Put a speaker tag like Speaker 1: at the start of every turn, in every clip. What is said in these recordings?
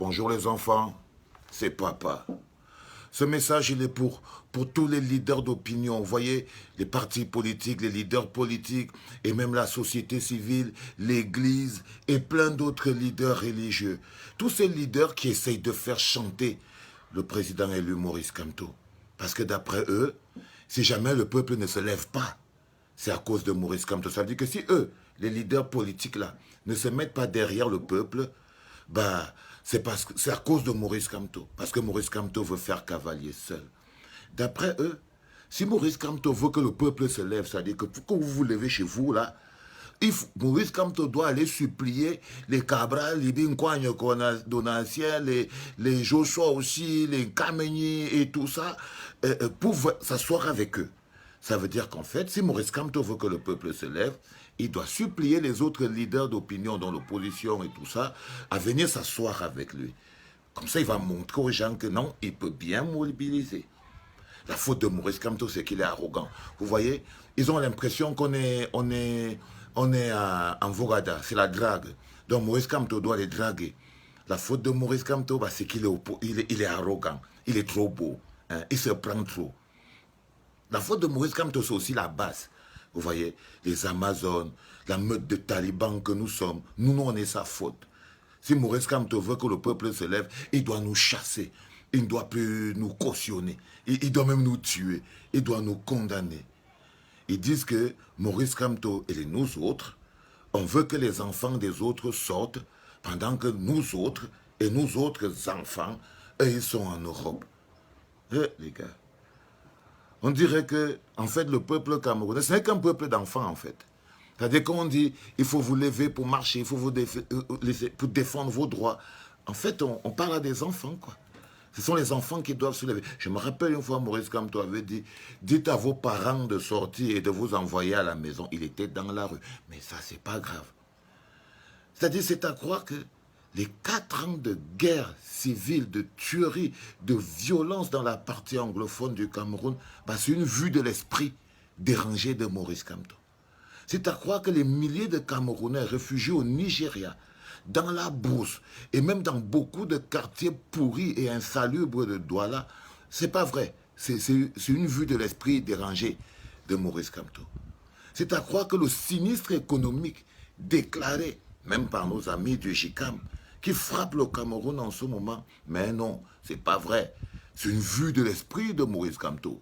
Speaker 1: Bonjour les enfants, c'est papa. Ce message, il est pour tous les leaders d'opinion. Vous voyez, les partis politiques, les leaders politiques, et même la société civile, l'église, et plein d'autres leaders religieux. Tous ces leaders qui essayent de faire chanter le président élu Maurice Kamto. Parce que d'après eux, si jamais le peuple ne se lève pas, c'est à cause de Maurice Kamto. Ça veut dire que si eux, les leaders politiques là, ne se mettent pas derrière le peuple, bah, c'est à cause de Maurice Kamto. Parce que Maurice Kamto veut faire cavalier seul. D'après eux, si Maurice Kamto veut que le peuple se lève, c'est-à-dire que pour que vous vous levez chez vous là, Maurice Kamto doit aller supplier les Cabral, les Binkwany Donatien, les Joshua aussi, les Kameni et tout ça, pour s'asseoir avec eux. Ça veut dire qu'en fait, si Maurice Kamto veut que le peuple se lève, il doit supplier les autres leaders d'opinion dans l'opposition et tout ça à venir s'asseoir avec lui. Comme ça, il va montrer aux gens que non, il peut bien mobiliser. La faute de Maurice Kamto, c'est qu'il est arrogant. Vous voyez, ils ont l'impression qu'on est en Vogada, c'est la drague. Donc Maurice Kamto doit les draguer. La faute de Maurice Kamto, bah, c'est qu'il est arrogant, il est trop beau, hein, il se prend trop. La faute de Maurice Kamto, c'est aussi la base. Vous voyez, les Amazones, la meute de talibans que nous sommes, nous, on est sa faute. Si Maurice Kamto veut que le peuple se lève, il doit nous chasser. Il ne doit plus nous cautionner. Il doit même nous tuer. Il doit nous condamner. Ils disent que Maurice Kamto et nous autres, on veut que les enfants des autres sortent pendant que nous autres et nous autres enfants, eux, ils sont en Europe. Les gars. On dirait que, en fait, le peuple camerounais, ce n'est qu'un peuple d'enfants, en fait. C'est-à-dire qu'on dit, il faut vous lever pour marcher, il faut vous pour défendre vos droits. En fait, on parle à des enfants, quoi. Ce sont les enfants qui doivent se lever. Je me rappelle une fois, Maurice Kamto avait dit, dites à vos parents de sortir et de vous envoyer à la maison. Il était dans la rue. Mais ça, c'est pas grave. C'est-à-dire, c'est à croire que les 4 ans de guerre civile, de tuerie, de violence dans la partie anglophone du Cameroun, bah, c'est une vue de l'esprit dérangé de Maurice Kamto. C'est à croire que les milliers de Camerounais réfugiés au Nigeria, dans la brousse, et même dans beaucoup de quartiers pourris et insalubres de Douala, c'est pas vrai. C'est une vue de l'esprit dérangé de Maurice Kamto. C'est à croire que le sinistre économique déclaré, même par nos amis du JICAM, qui frappe le Cameroun en ce moment, mais non, c'est pas vrai. C'est une vue de l'esprit de Maurice Kamto.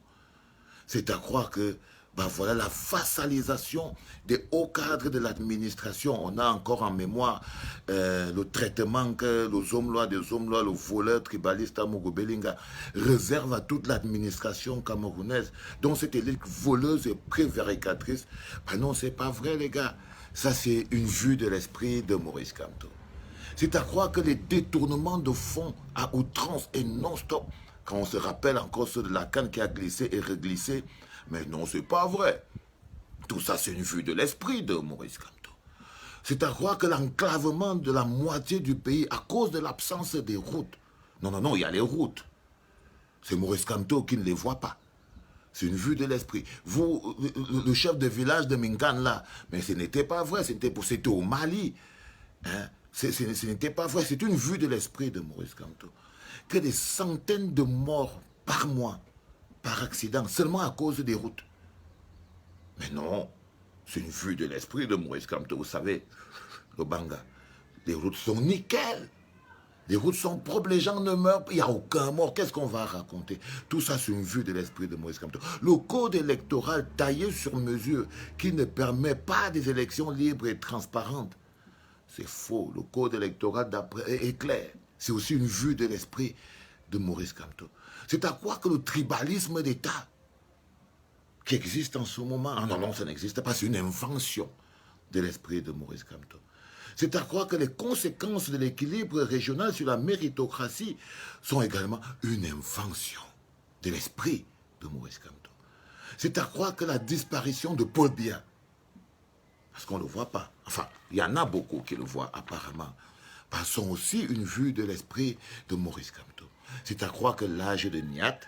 Speaker 1: C'est à croire que, ben voilà, la vassalisation des hauts cadres de l'administration. On a encore en mémoire le traitement que le Zomlois, le voleur tribaliste Amogo Belinga réserve à toute l'administration camerounaise, dont cette élite voleuse et prévaricatrice. Ben non, c'est pas vrai, les gars. Ça, c'est une vue de l'esprit de Maurice Kamto. C'est à croire que les détournements de fonds à outrance et non-stop, quand on se rappelle encore ceux de la canne qui a glissé et reglissé, mais non, c'est pas vrai. Tout ça, c'est une vue de l'esprit de Maurice Kamto. C'est à croire que l'enclavement de la moitié du pays, à cause de l'absence des routes, non, il y a les routes. C'est Maurice Kamto qui ne les voit pas. C'est une vue de l'esprit. Vous, le chef de village de Minkan, là, mais ce n'était pas vrai, c'était au Mali. Hein? Ce n'était pas vrai, c'est une vue de l'esprit de Maurice Kamto. Que des centaines de morts par mois, par accident, seulement à cause des routes. Mais non, c'est une vue de l'esprit de Maurice Kamto. Vous savez, le Banga, les routes sont nickel. Les routes sont propres, les gens ne meurent pas, il n'y a aucun mort. Qu'est-ce qu'on va raconter? Tout ça, c'est une vue de l'esprit de Maurice Kamto. Le code électoral taillé sur mesure qui ne permet pas des élections libres et transparentes. C'est faux. Le code électoral est clair. C'est aussi une vue de l'esprit de Maurice Kamto. C'est à croire que le tribalisme d'État qui existe en ce moment, ah non, ça n'existe pas, c'est une invention de l'esprit de Maurice Kamto. C'est à croire que les conséquences de l'équilibre régional sur la méritocratie sont également une invention de l'esprit de Maurice Kamto. C'est à croire que la disparition de Paul Biya, parce qu'on ne le voit pas, enfin, il y en a beaucoup qui le voient apparemment, sont aussi une vue de l'esprit de Maurice Kamto. C'est à croire que l'âge de Niat,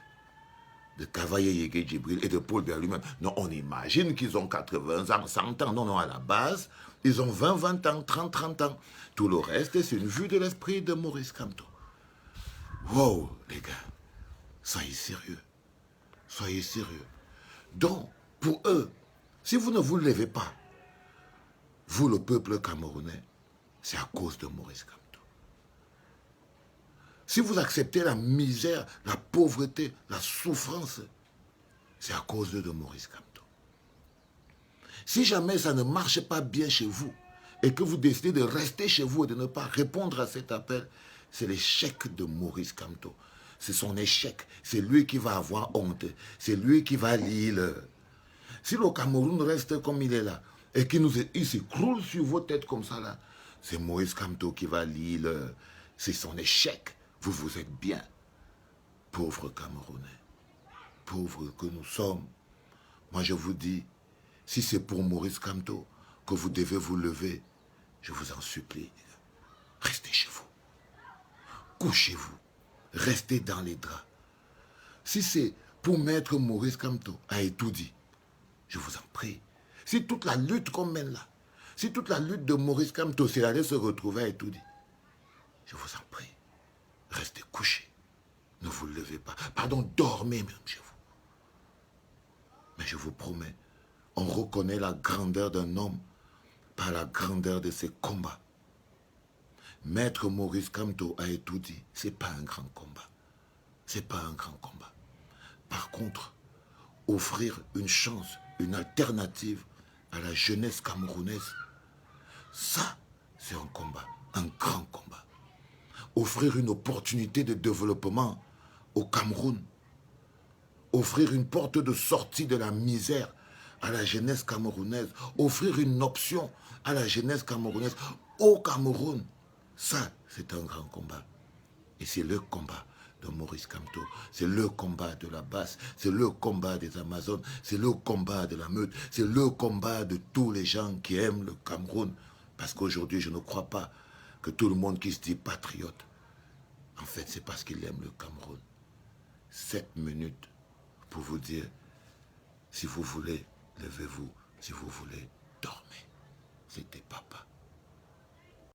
Speaker 1: de Cavaillé Yégué Djibril et de Paul Biya lui-même, non, on imagine qu'ils ont 80 ans, 100 ans, non, à la base, ils ont 20 ans, 30 ans. Tout le reste, c'est une vue de l'esprit de Maurice Kamto. Wow, les gars, soyez sérieux. Soyez sérieux. Donc, pour eux, si vous ne vous levez pas, vous, le peuple camerounais, c'est à cause de Maurice Kamto. Si vous acceptez la misère, la pauvreté, la souffrance, c'est à cause de Maurice Kamto. Si jamais ça ne marche pas bien chez vous et que vous décidez de rester chez vous et de ne pas répondre à cet appel, c'est l'échec de Maurice Kamto. C'est son échec. C'est lui qui va avoir honte. C'est lui qui va lire. Si le Cameroun reste comme il est là et qu'il s'écroule sur vos têtes comme ça là, c'est Maurice Kamto qui va lire. C'est son échec. Vous, vous êtes bien. Pauvres Camerounais. Pauvres que nous sommes. Moi, je vous dis, si c'est pour Maurice Kamto que vous devez vous lever, je vous en supplie, restez chez vous. Couchez-vous. Restez dans les draps. Si c'est pour mettre Maurice Kamto à Etoudi, je vous en prie. Si toute la lutte qu'on mène là, si toute la lutte de Maurice Kamto, c'est d'aller se retrouver à Etoudi, je vous en prie, restez couchés. Ne vous levez pas. Pardon, dormez même chez vous. Mais je vous promets, on reconnaît la grandeur d'un homme par la grandeur de ses combats. Maître Maurice Kamto a tout dit, ce n'est pas un grand combat. Ce n'est pas un grand combat. Par contre, offrir une chance, une alternative à la jeunesse camerounaise, ça, c'est un combat, un grand combat. Offrir une opportunité de développement au Cameroun, offrir une porte de sortie de la misère à la jeunesse camerounaise, offrir une option à la jeunesse camerounaise au Cameroun, ça, c'est un grand combat. Et c'est le combat de Maurice Kamto, c'est le combat de la Basse, c'est le combat des Amazones, c'est le combat de la Meute, c'est le combat de tous les gens qui aiment le Cameroun. Parce qu'aujourd'hui, je ne crois pas que tout le monde qui se dit patriote, en fait, c'est parce qu'il aime le Cameroun. 7 minutes pour vous dire, si vous voulez, levez-vous, si vous voulez, dormez. C'était papa.